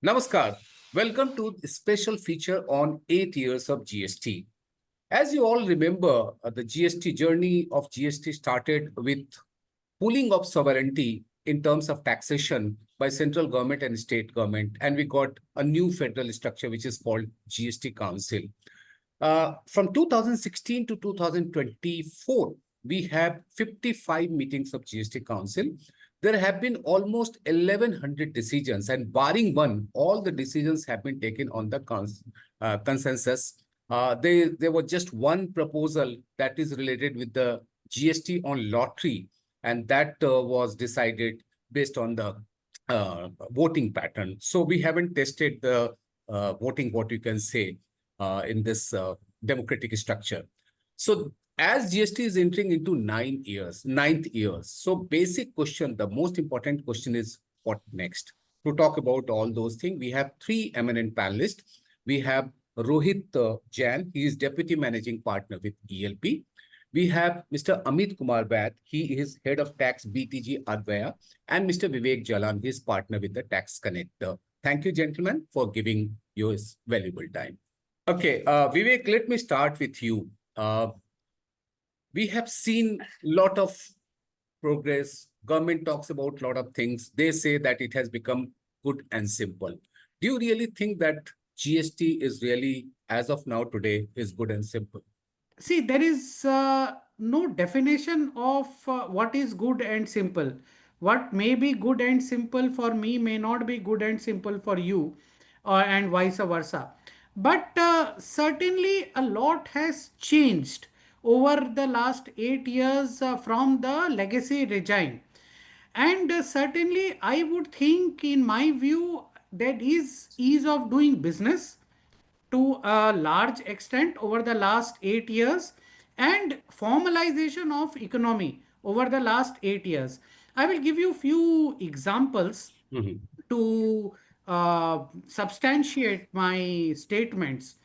Namaskar. Welcome to the special feature on 8 years of GST. As you all remember, the GST journey of GST started with pooling of sovereignty in terms of taxation by central government and state government, and we got a new federal structure which is called GST Council. From 2016 to 2024, we have 55 meetings of GST Council. There have been almost 1,100 decisions, and barring one, all the decisions have been taken on the consensus. There was just one proposal that is related with the GST on lottery, and that was decided based on the voting pattern. So we haven't tested the voting, what you can say, in this democratic structure. So as GST is entering into ninth years, so basic question, the most important question is what next? To talk about all those things, we have three eminent panelists. We have Rohit Jain, he is Deputy Managing Partner with ELP. We have Mr. Amit Baid, he is Head of Tax BTG Advaya, and Mr. Vivek Jalan, he is partner with the Tax Connector. Thank you, gentlemen, for giving your valuable time. Okay, Vivek, let me start with you. We have seen a lot of progress. Government talks about a lot of things. They say that it has become good and simple. Do you really think that GST is really, as of now today, is good and simple? See, there is no definition of what is good and simple. What may be good and simple for me may not be good and simple for you, and vice versa. But certainly, a lot has changed over the last 8 years from the legacy regime. And certainly, I would think, in my view, that is ease of doing business to a large extent over the last 8 years, and formalization of economy over the last 8 years. I will give you few examples Mhm. to substantiate my statements.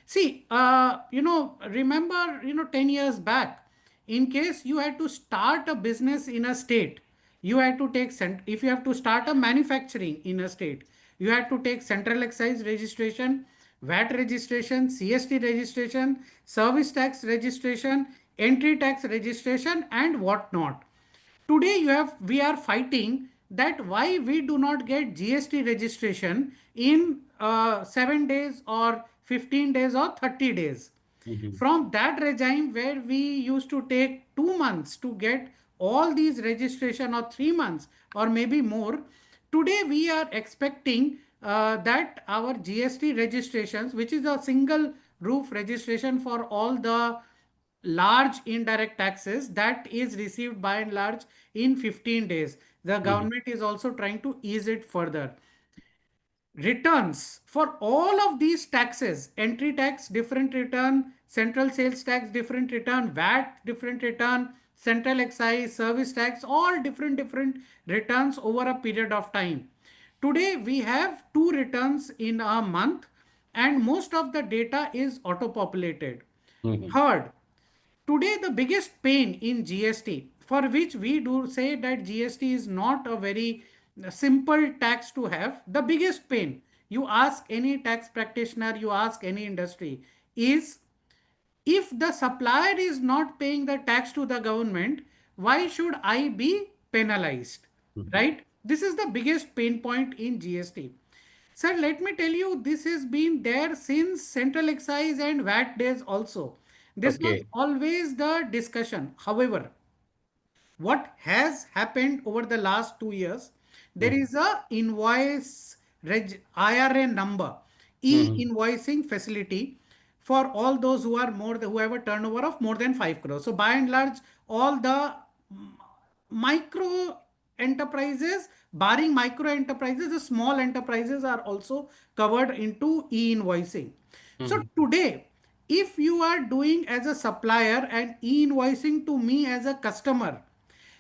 See, remember, 10 years back, in case you had to start a business in a state, you had to take, if you have to start a manufacturing in a state, you had to take central excise registration, VAT registration, CST registration, service tax registration, entry tax registration, and whatnot. Today we are fighting that why we do not get GST registration in 7 days or 15 days or 30 days. Mhm. From that regime where we used to take 2 months to get all these registration, or 3 months or maybe more, today we are expecting that our GST registrations, which is a single roof registration for all the large indirect taxes, that is received by and large in 15 days. The Mhm. government is also trying to ease it further. Returns for all of these taxes: entry tax different return, central sales tax different return, VAT different return, central excise, service tax, all different returns over a period of time. Today we have two returns in a month, and most of the data is auto populated. Mhm. Third, today, the biggest pain in GST, for which we do say that GST is not a very simple tax to have, the biggest pain, you ask any tax practitioner, you ask any industry, is if the supplier is not paying the tax to the government, why should I be penalized? Mhm. Right? This is the biggest pain point in GST. Sir, let me tell you, this has been there since central excise and VAT days also. This was Okay. always the discussion. However, what has happened over the last 2 years, there Mhm. is a invoice IRA number, Mhm. e-invoicing facility for all those who are who have a turnover of more than 5 crores. So by and large, all the micro enterprises, barring micro enterprises, the small enterprises are also covered into e-invoicing. So Mhm. today, if you are doing as a supplier and e-invoicing to me as a customer,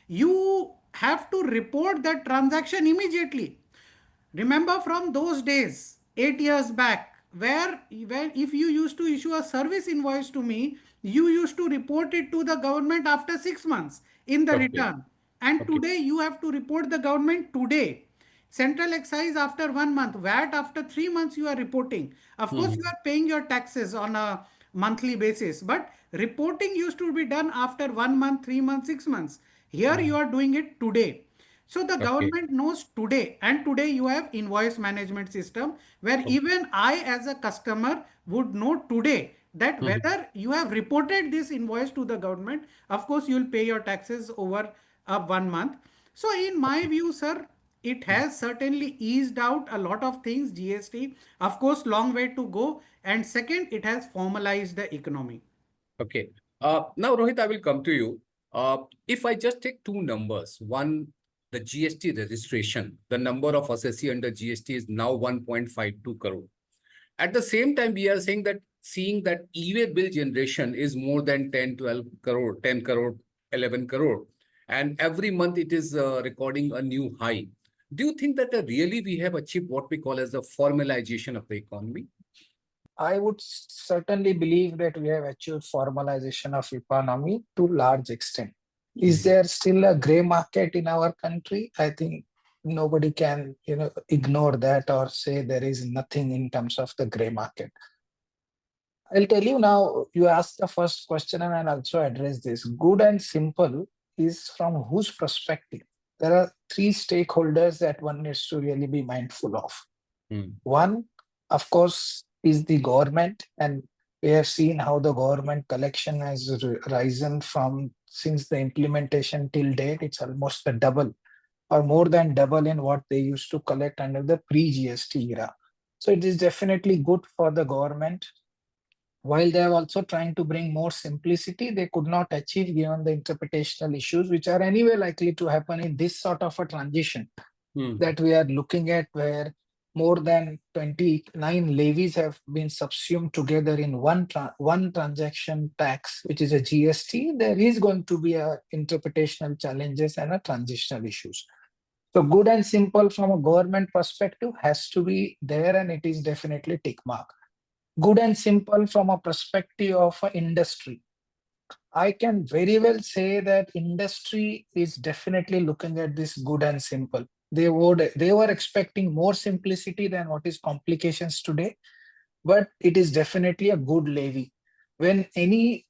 you have to report that transaction immediately. Remember from those days, 8 years back, where if you used to issue a service invoice to me, you used to report it to the government after 6 months in the Okay. return. And Okay. today you have to report the government today. Central excise after 1 month, VAT after 3 months you are reporting. Of course, you Mhm. are paying your taxes on a monthly basis, but reporting used to be done after 1 month, 3 months, 6 months. Here you Mhm. are doing it today. So the Okay. government knows today, and today you have invoice management system where even I as a customer would know today that Mhm. whether you have reported this invoice to the government. Of course, you will pay your taxes over 1 month. So in my Okay. view, sir, it Mhm. has certainly eased out a lot of things, GST. Of course, long way to go. And second, it has formalized the economy. Okay. Now, Rohit, I will come to you. If I just take two numbers, one, the GST registration, the number of assessee under GST is now 1.52 crore. At the same time, we are saying that seeing that e-way bill generation is more than 10, 12 crore, 10 crore, 11 crore. And every month it is recording a new high. Do you think that really we have achieved what we call as the formalization of the economy? I would certainly believe that we have achieved formalization of economy to large extent. Is Mhm. there still a gray market in our country? I think nobody can, ignore that or say there is nothing in terms of the gray market. I'll tell you now, you asked the first question and I'll also address this. Good and simple is from whose perspective? There are three stakeholders that one needs to really be mindful of. Mm. One, of course, is the government, and we have seen how the government collection has risen from since the implementation till date. It's almost the double or more than double in what they used to collect under the pre-GST era. So it is definitely good for the government. While they are also trying to bring more simplicity, they could not achieve given the interpretational issues, which are anyway likely to happen in this sort of a transition Mm. that we are looking at, where more than 29 levies have been subsumed together in one transaction tax, which is a GST. There is going to be a interpretational challenges and a transitional issues. So good and simple from a government perspective has to be there, and it is definitely tick mark. Good and simple from a perspective of a industry, I can very well say that industry is definitely looking at this good and simple. They were expecting more simplicity than what is complications today, but it is definitely a good levy. When any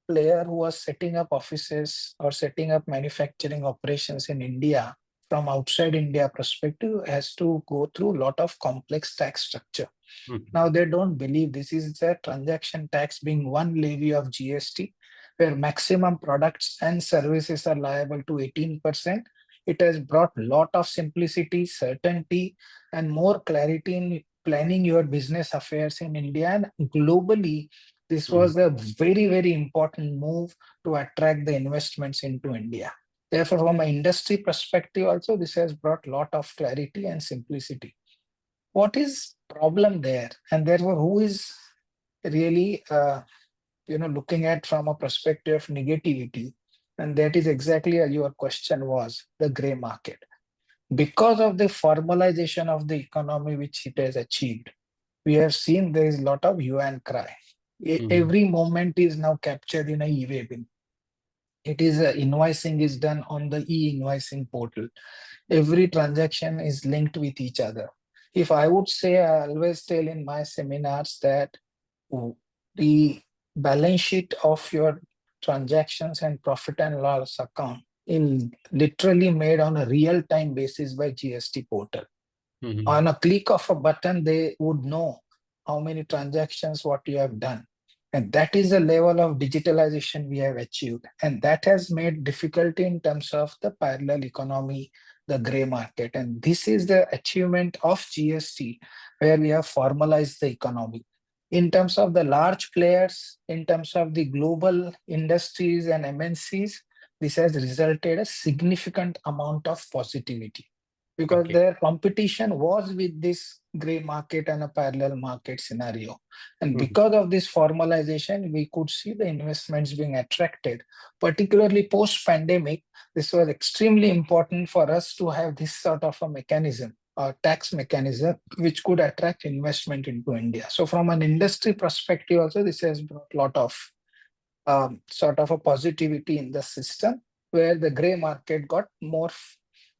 player who was setting up offices or setting up manufacturing operations in India from outside India perspective has to go through a lot of complex tax structure. Mm. Now they don't believe this is the transaction tax being one levy of GST, where maximum products and services are liable to 18%. It has brought a lot of simplicity, certainty, and more clarity in planning your business affairs in India and globally. This Mm. was a very, very important move to attract the investments into India. Therefore, from an industry perspective, also this has brought a lot of clarity and simplicity. What is problem there, and therefore who is really looking at from a perspective of negativity, and that is exactly your question was the gray market. Because of the formalization of the economy which it has achieved, we have seen there is a lot of hue and cry. Mhm. Every moment is now captured in a e-way bill. It is invoicing is done on the e-invoicing portal. Every transaction is linked with each other. If I would say, I always tell in my seminars that the balance sheet of your transactions and profit and loss account is literally made on a real time basis by GST portal. Mhm. On a click of a button, they would know how many transactions, what you have done. And that is the level of digitalization we have achieved. And that has made difficulty in terms of the parallel economy, the gray market. And this is the achievement of GST, where we have formalized the economy. In terms of the large players, in terms of the global industries and MNCs, this has resulted a significant amount of positivity because Okay. their competition was with this gray market and a parallel market scenario. And Mhm. because of this formalization, we could see the investments being attracted, particularly post pandemic. This was extremely important for us to have this sort of a mechanism or tax mechanism which could attract investment into India. So, from an industry perspective, also, this has brought a lot of sort of a positivity in the system where the gray market got more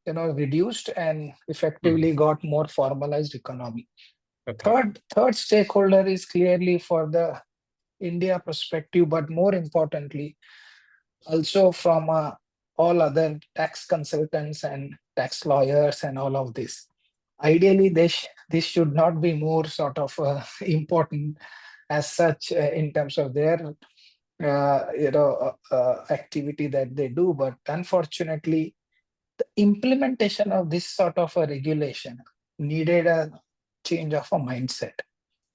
reduced and Mhm. effectively got more formalized economy. Okay. Third stakeholder is clearly for the India perspective, but more importantly, also from all other tax consultants and tax lawyers and all of this. Ideally, this should not be more sort of important as such in terms of their activity that they do, but unfortunately, the implementation of this sort of a regulation needed a change of a mindset.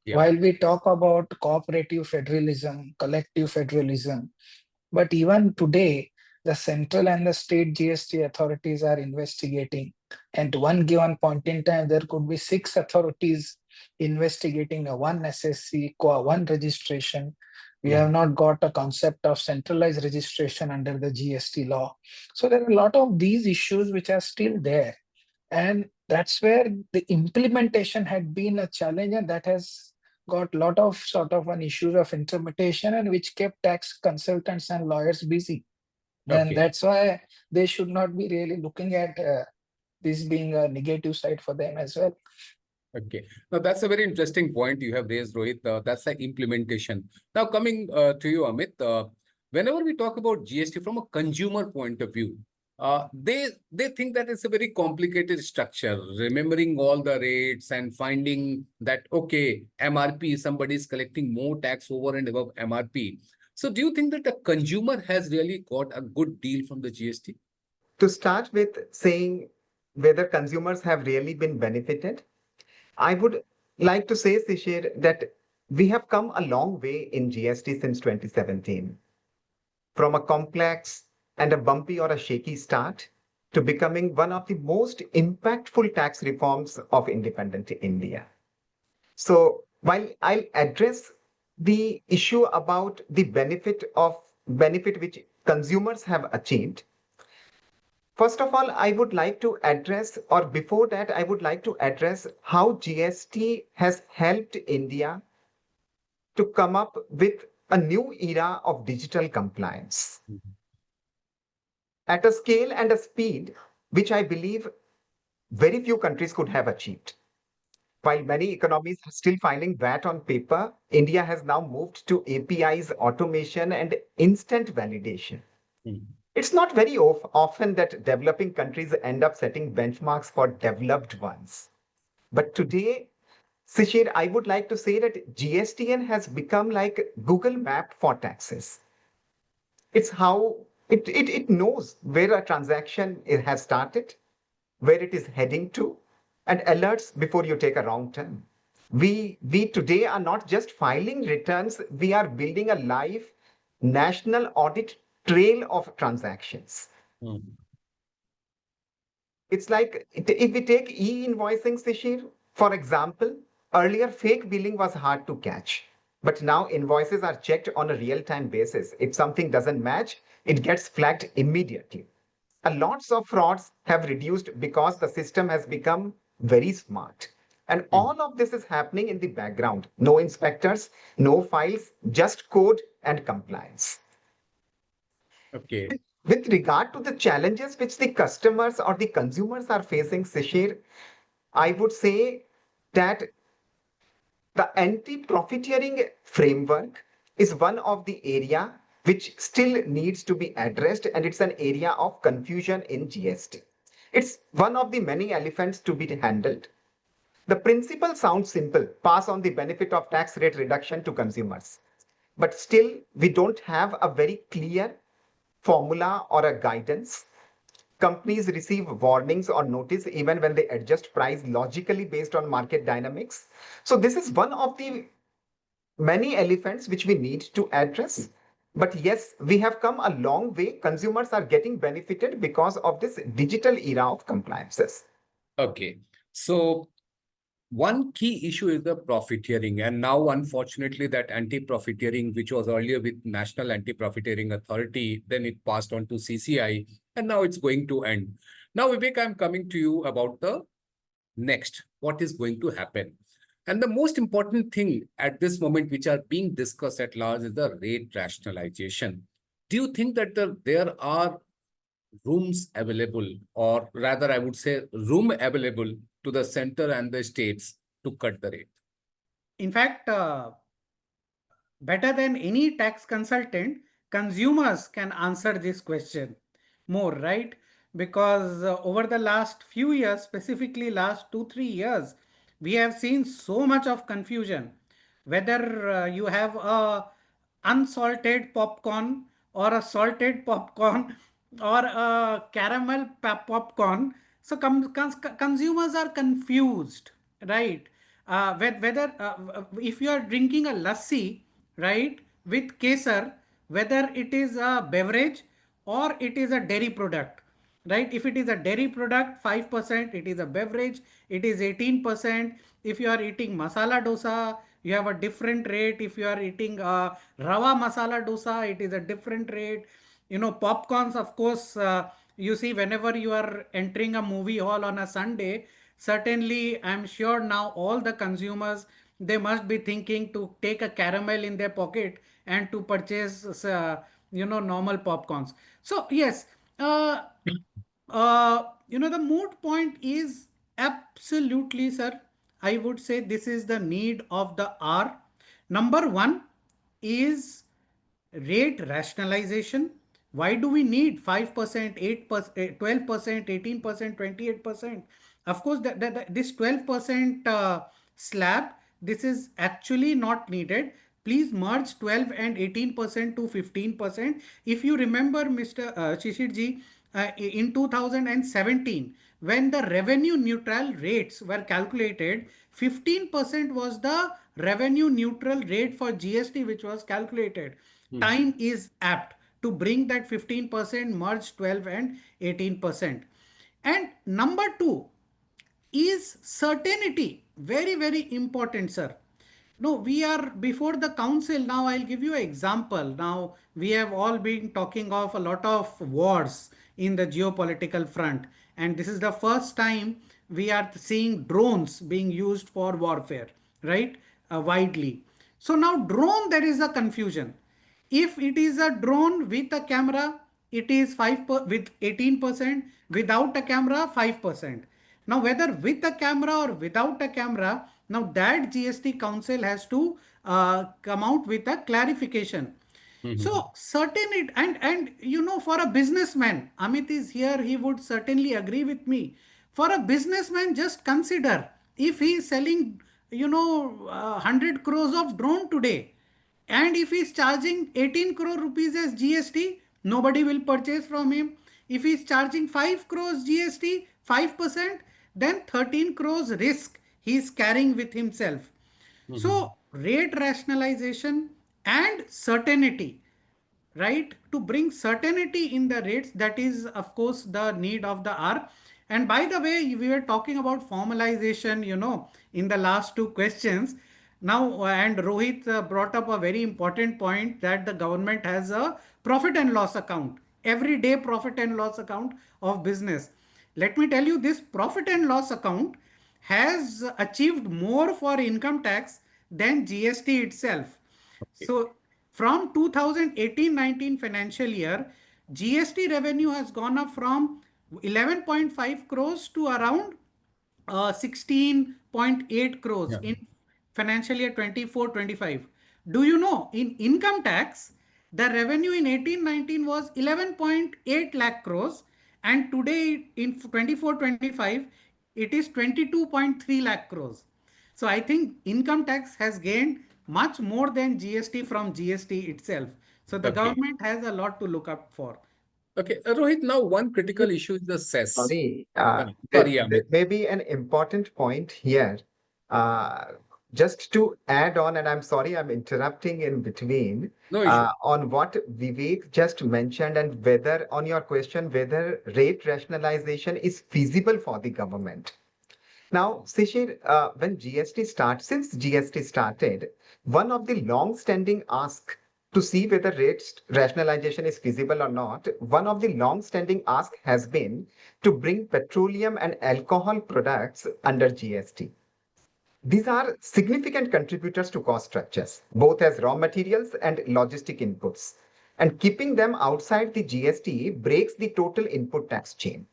Yeah. While we talk about cooperative federalism, collective federalism, but even today, the central and the state GST authorities are investigating. At one given point in time, there could be 6 authorities investigating a one SSC, one registration. We have Mhm. not got a concept of centralized registration under the GST law. So there are a lot of these issues which are still there. And that's where the implementation had been a challenge, and that has got a lot of sort of an issues of interpretation and which kept tax consultants and lawyers busy. And Okay. that's why they should not be really looking at this being a negative side for them as well. Okay. Now, that's a very interesting point you have raised, Rohit. That's the implementation. Now, coming to you, Amit, whenever we talk about GST from a consumer point of view, they think that it's a very complicated structure, remembering all the rates and finding that, okay, MRP, somebody is collecting more tax over and above MRP. So, do you think that the consumer has really got a good deal from the GST? To start with saying whether consumers have really been benefited, I would like to say, Shishir, that we have come a long way in GST since 2017. From a complex and a bumpy or a shaky start to becoming one of the most impactful tax reforms of independent India. So while I'll address the issue about the benefit which consumers have achieved, first of all, I would like to address, or before that, I would like to address how GST has helped India to come up with a new era of digital compliance Mhm. at a scale and a speed which I believe very few countries could have achieved. While many economies are still filing VAT on paper, India has now moved to APIs, automation, and instant validation. Mhm. It's not very often that developing countries end up setting benchmarks for developed ones. But today, Sishir, I would like to say that GSTN has become like Google Map for taxes. It's how it knows where a transaction has started, where it is heading to, and alerts before you take a wrong turn. We today are not just filing returns, we are building a live national audit trail of transactions. Mhm. It's like if we take e-invoicing, Sishir, for example, earlier fake billing was hard to catch. But now invoices are checked on a real-time basis. If something doesn't match, it gets flagged immediately. A lots of frauds have reduced because the system has become very smart. And Mhm. all of this is happening in the background. No inspectors, no files, just code and compliance. Okay. With regard to the challenges which the customers or the consumers are facing, Sishir, I would say that the anti-profiteering framework is one of the area which still needs to be addressed, and it's an area of confusion in GST. It's one of the many elephants to be handled. The principle sounds simple, pass on the benefit of tax rate reduction to consumers. But still, we don't have a very clear formula or a guidance. Companies receive warnings or notice even when they adjust price logically based on market dynamics. So this is one of the many elephants which we need to address. But yes, we have come a long way. Consumers are getting benefited because of this digital era of compliances. Okay. So, one key issue is the profiteering, and now unfortunately that anti-profiteering, which was earlier with National Anti-Profiteering Authority, then it passed on to CCI, and now it's going to end. Now, Vivek, I'm coming to you about the next, what is going to happen. And the most important thing at this moment, which are being discussed at large, is the rate rationalization. Do you think that there are rooms available, or rather, I would say room available to the center and the states to cut the rate? In fact, better than any tax consultant, consumers can answer this question more, right? Because over the last few years, specifically last 2 3 years, we have seen so much of confusion. Whether you have a unsalted popcorn or a salted popcorn or a caramel popcorn, so consumers are confused, right? Whether if you are drinking a lassi, right, with kesar, whether it is a beverage or it is a dairy product, right? If it is a dairy product, 5%, it is a beverage, it is 18%. If you are eating masala dosa, you have a different rate. If you are eating rava masala dosa, it is a different rate. Popcorns, of course, you see, whenever you are entering a movie hall on a Sunday, certainly I'm sure now all the consumers, they must be thinking to take a caramel in their pocket and to purchase normal popcorns. So yes, the moot point is absolutely, sir. I would say this is the need of the hour. Number one is rate rationalization. Why do we need 5%, 8%, 12%, 18%, 28%? Of course, this 12% slab, this is actually not needed. Please merge 12 and 18% to 15%. If you remember, Mr. Shishir ji, in 2017, when the revenue neutral rates were calculated, 15% was the revenue neutral rate for GST which was calculated. Time is apt to bring that 15% merge 12 and 18%. And number two is certainty. Very, very important, sir. No, we are before the council. Now, I'll give you an example. Now, we have all been talking of a lot of wars in the geopolitical front. And this is the first time we are seeing drones being used for warfare, right? Widely. So now drone, there is a confusion. If it is a drone with a camera, it is with 18%, without a camera, 5%. Now, whether with a camera or without a camera, now that GST Council has to come out with a clarification. So certain it and for a businessman, Amit is here, he would certainly agree with me. For a businessman, just consider if he is selling 100 crores of drone today, and if he is charging 18 crore rupees as GST, nobody will purchase from him. If he is charging 5 crores GST, 5%, then 13 crores risk he is carrying with himself. So, rate rationalization and certainty, right, to bring certainty in the rates, that is of course the need of the hour. And by the way, we were talking about formalization in the last two questions. Now, and Rohit brought up a very important point that the government has a profit and loss account, everyday profit and loss account of business. Let me tell you, this profit and loss account has achieved more for income tax than GST itself. So from 2018-19 financial year, GST revenue has gone up from 11.5 crores to around 16.8 crores Yeah. in financial year 24-25. Do you know, in income tax, the revenue in 18-19 was 11.8 lakh crores, and today in 24-25, it is 22.3 lakh crores. So I think income tax has gained much more than GST from GST itself. So the Okay. government has a lot to look up for. Okay. Rohit, now one critical issue is the cess. Sorry, Sorry, there Amit. may be an important point here. Uh, just to add on, and I'm sorry I'm interrupting in between, No issue. on what Vivek just mentioned, and whether on your question, whether rate rationalization is feasible for the government. Now, Sishir, since GST started, one of the long-standing ask to see whether rates rationalization is feasible or not, one of the long-standing ask has been to bring petroleum and alcohol products under GST. These are significant contributors to cost structures, both as raw materials and logistic inputs. and keeping them outside the GST breaks the total input tax chain.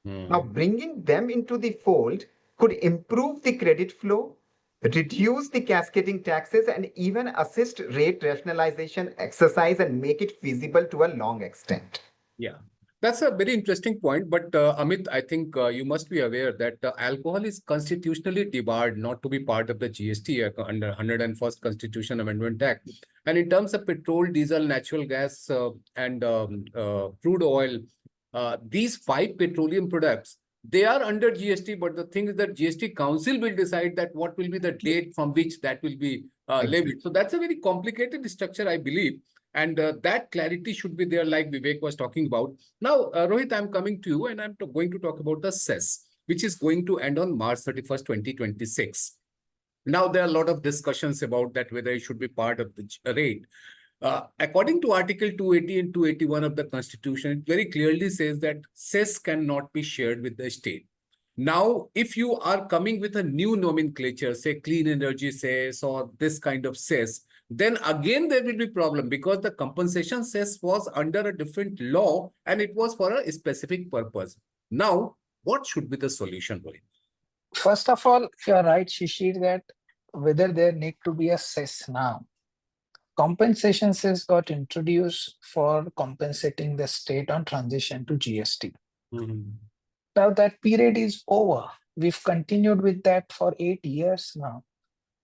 Now, bringing them into the fold could improve the credit flow, reduce the cascading taxes, and even assist rate rationalization exercise and make it feasible to a long extent. Yeah, that's a very interesting point. But Amit, I think you must be aware that alcohol is constitutionally debarred not to be part of the GST under 101st Constitution Amendment Act. And in terms of petrol, diesel, natural gas, and crude oil, these five petroleum products, they are under GST. But the thing is that GST Council will decide that what will be the date from which that will be levied. So that's a very complicated structure, I believe. And that clarity should be there, like Vivek was talking about. Now, Rohit, I'm coming to you and I'm going to talk about the cess, which is going to end on March 31st, 2026. Now, there are a lot of discussions about that, whether it should be part of the rate. According to Article 280 and 281 of the Constitution, it very clearly says that cess cannot be shared with the state. Now, if you are coming with a new nomenclature, say clean energy cess or this kind of cess, then again there will be problem because the compensation cess was under a different law and it was for a specific purpose. Now, what should be the solution, Rohit? First of all, you are right, Shishir, that whether there need to be a cess now. Compensation cess got introduced for compensating the state on transition to GST. Now that period is over. We've continued with that for 8 years now.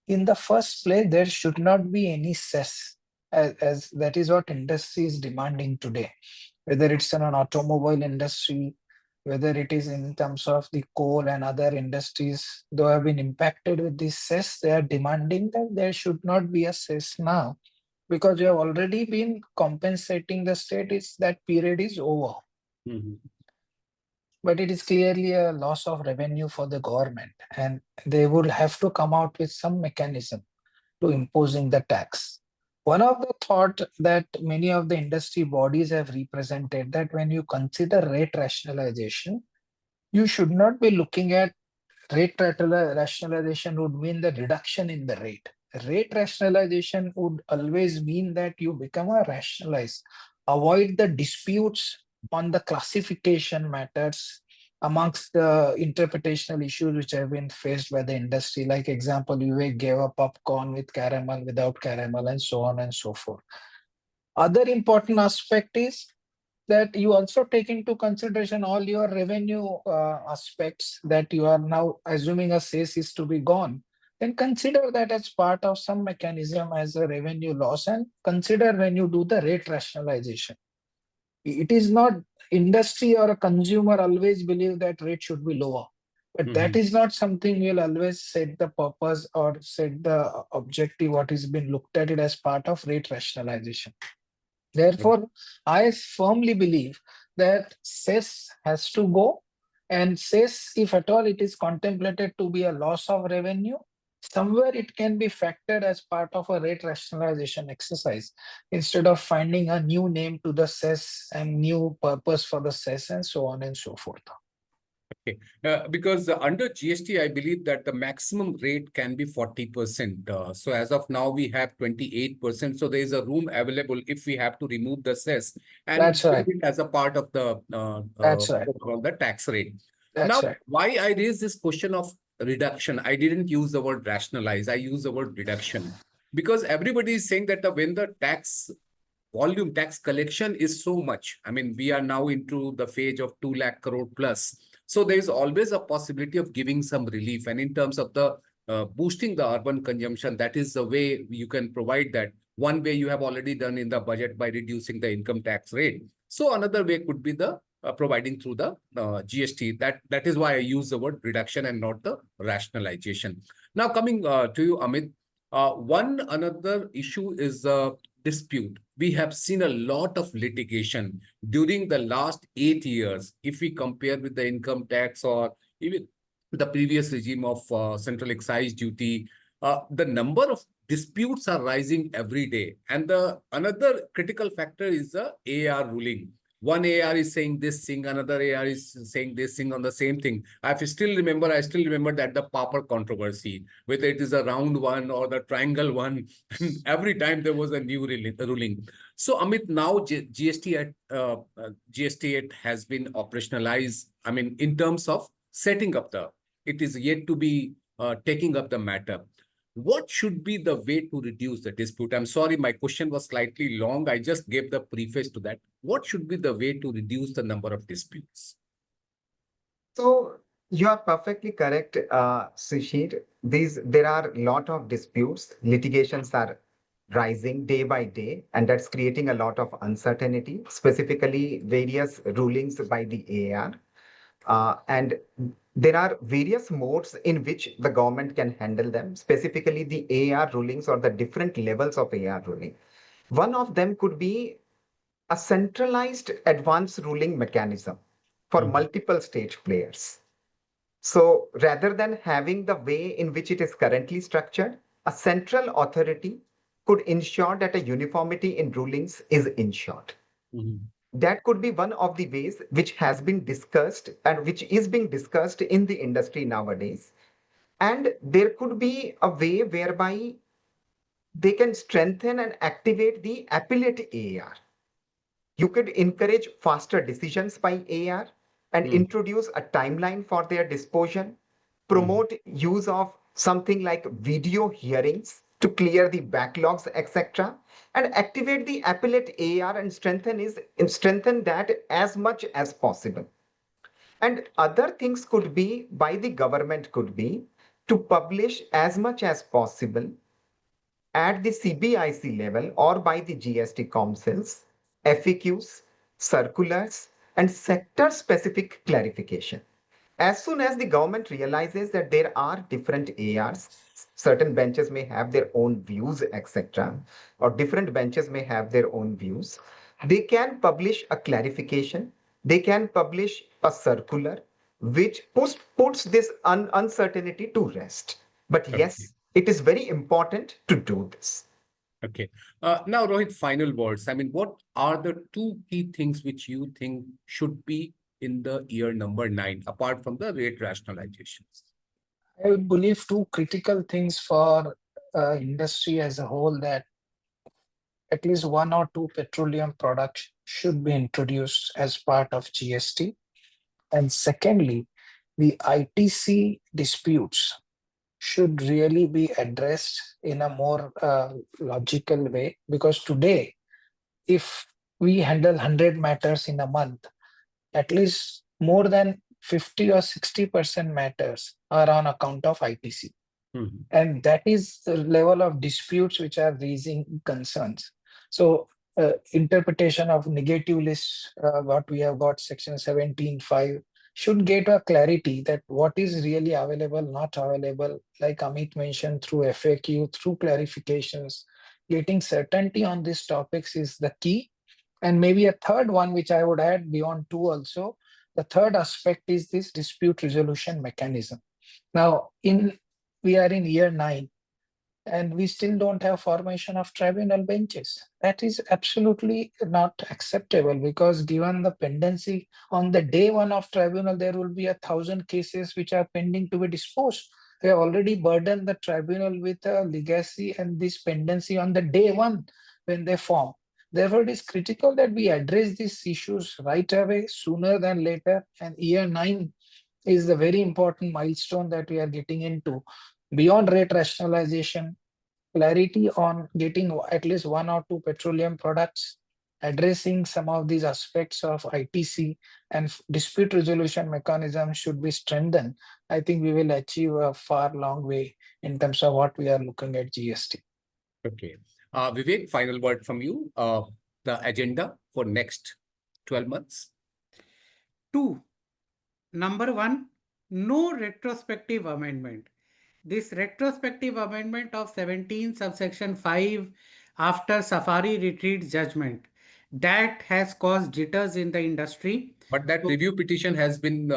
In the first place, there should not be any cess, as that is what industry is demanding today. Whether it's in an automobile industry, whether it is in terms of the coal and other industries, though have been impacted with this cess, they are demanding that there should not be a cess now, because we have already been compensating the state. That period is over. But it is clearly a loss of revenue for the government, and they would have to come out with some mechanism to imposing the tax. One of the thought that many of the industry bodies have represented, that when you consider rate rationalization, you should not be looking at rate rationalization would mean the reduction in the rate. Rate rationalization would always mean that you become a rationalize, avoid the disputes on the classification matters amongst the interpretational issues which have been faced by the industry. Like example, Vivek gave a popcorn with caramel, without caramel, and so on and so forth. Other important aspect is that you also take into consideration all your revenue aspects that you are now assuming a cess is to be gone. Then consider that as part of some mechanism as a revenue loss, and consider when you do the rate rationalization. It is not industry or a consumer always believe that rate should be lower, but that is not something you'll always set the purpose or set the objective what is been looked at it as part of rate rationalization. Therefore, I firmly believe that cess has to go, and cess, if at all it is contemplated to be a loss of revenue, somewhere it can be factored as part of a rate rationalization exercise instead of finding a new name to the cess and new purpose for the cess and so on and so forth. Okay, because under GST, I believe that the maximum rate can be 40%. So as of now, we have 28%. So there is a room available if we have to remove the cess and That's right. put it as a part of the That's right. the tax rate. That's Now, right. why I raise this question of reduction? I didn't use the word rationalize. I use the word reduction because everybody is saying that when the tax volume tax collection is so much. I mean, we are now into the phase of 2 lakh crore plus. So there is always a possibility of giving some relief. And in terms of the boosting the urban consumption, that is the way you can provide that. One way you have already done in the budget by reducing the income tax rate. So another way could be the providing through the GST. That is why I use the word reduction and not the rationalization. Now coming to you, Amit, one another issue is dispute. We have seen a lot of litigation during the last 8 years. If we compare with the income tax or even the previous regime of central excise duty, the number of disputes are rising every day. And the another critical factor is the AR ruling. one AR is saying this thing, another AR is saying this thing on the same thing. I still remember that the Papad controversy, whether it is a round one or the triangle one, every time there was a new ruling. So Amit, now GST Act has been operationalized. I mean, in terms of setting up it is yet to be taking up the matter. What should be the way to reduce the dispute? I'm sorry, my question was slightly long. I just gave the preface to that. What should be the way to reduce the number of disputes? So you are perfectly correct, Sushir. There are a lot of disputes. Litigations are rising day by day, and that's creating a lot of uncertainty, specifically various rulings by the AR. And there are various modes in which the government can handle them, specifically the AR rulings or the different levels of AR ruling. One of them could be a centralized advance ruling mechanism for multiple state players. So rather than having the way in which it is currently structured, a central authority could ensure that a uniformity in rulings is ensured. Mhm. That could be one of the ways which has been discussed and which is being discussed in the industry nowadays. And there could be a way whereby they can strengthen and activate the appellate AR. You could encourage faster decisions by AR and Mhm. introduce a timeline for their disposal, Mhm. promote use of something like video hearings to clear the backlogs, etc., and activate the appellate AR and strengthen that as much as possible. And other things could be by the government could be to publish as much as possible at the CBIC level or by the GST councils, FAQs, circulars, and sector specific clarification. As soon as the government realizes that there are different ARs, certain benches may have their own views, etc., or different benches may have their own views, they can publish a clarification, they can publish a circular, which puts this uncertainty to rest. But Okay. yes, it is very important to do this. Okay. Now, Rohit, final words. I mean, what are the two key things which you think should be in the year number 9, apart from the rate rationalizations? I would believe two critical things for industry as a whole, that at least one or two petroleum products should be introduced as part of GST. And secondly, the ITC disputes should really be addressed in a more logical way, because today, if we handle 100 matters in a month, at least more than 50 or 60% matters are on account of ITC. Mhm. And that is the level of disputes which are raising concerns. So interpretation of negative list, what we have got, section 17.5, should get a clarity that what is really available, not available, like Amit mentioned, through FAQ, through clarifications. Getting certainty on these topics is the key. And maybe a third one, which I would add beyond two also, the third aspect is this dispute resolution mechanism. Now, we are in year 9, and we still don't have formation of tribunal benches. That is absolutely not acceptable, because given the pendency on the day one of tribunal, there will be 1,000 cases which are pending to be disposed. We have already burdened the tribunal with a legacy and this pendency on the day one when they form. Therefore, it is critical that we address these issues right away, sooner than later. And year 9 is the very important milestone that we are getting into. Beyond rate rationalization, clarity on getting at least one or two petroleum products, addressing some of these aspects of ITC and dispute resolution mechanism should be strengthened. I think we will achieve a far long way in terms of what we are looking at GST. Okay. Vivek, final word from you. The agenda for next 12 months. 2. Number 1, no retrospective amendment. This retrospective amendment of 17 subsection 5 after Safari Retreat judgment, that has caused jitters in the industry. But that So, review petition has been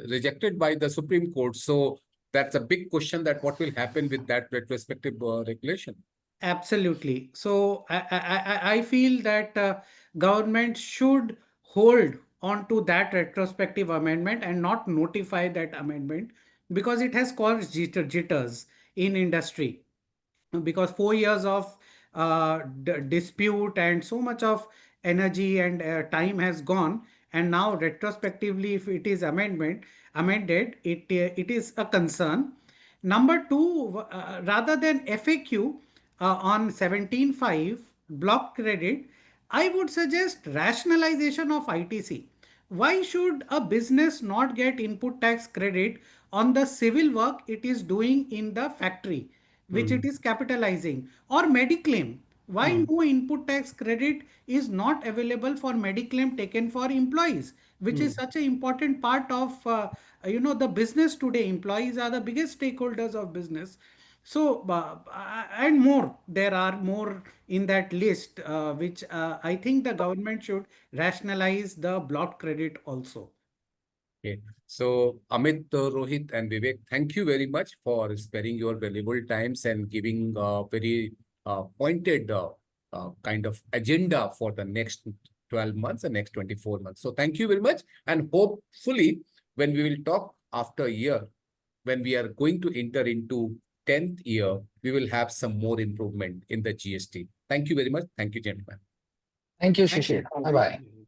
rejected by the Supreme Court. So that's a big question, that what will happen with that retrospective regulation. absolutely. So I feel that government should hold on to that retrospective amendment and not notify that amendment, because it has caused jitters in industry, because 4 years of dispute and so much of energy and time has gone, and now retrospectively if it is amended, it is a concern. Number two, rather than FAQ on 17.5 block credit, I would suggest rationalization of ITC. Why should a business not get input tax credit on the civil work it is doing in the factory, which it Hmm. is capitalizing? Or mediclaim, why Hmm. no input tax credit is not available for mediclaim taken for employees, which is Hmm. such an important part of the business today. Employees are the biggest stakeholders of business. So and more, there are more in that list, which I think the government should rationalize the block credit also. Okay. So, Amit, Rohit, and Vivek, thank you very much for sparing your valuable times and giving very pointed kind of agenda for the next 12 months and next 24 months. So, thank you very much. And hopefully, when we will talk after a year, when we are going to enter into 10th year, we will have some more improvement in the GST. Thank you very much. Thank you, gentlemen. Thank you, Thank Shishir. you. Bye Thank bye. you.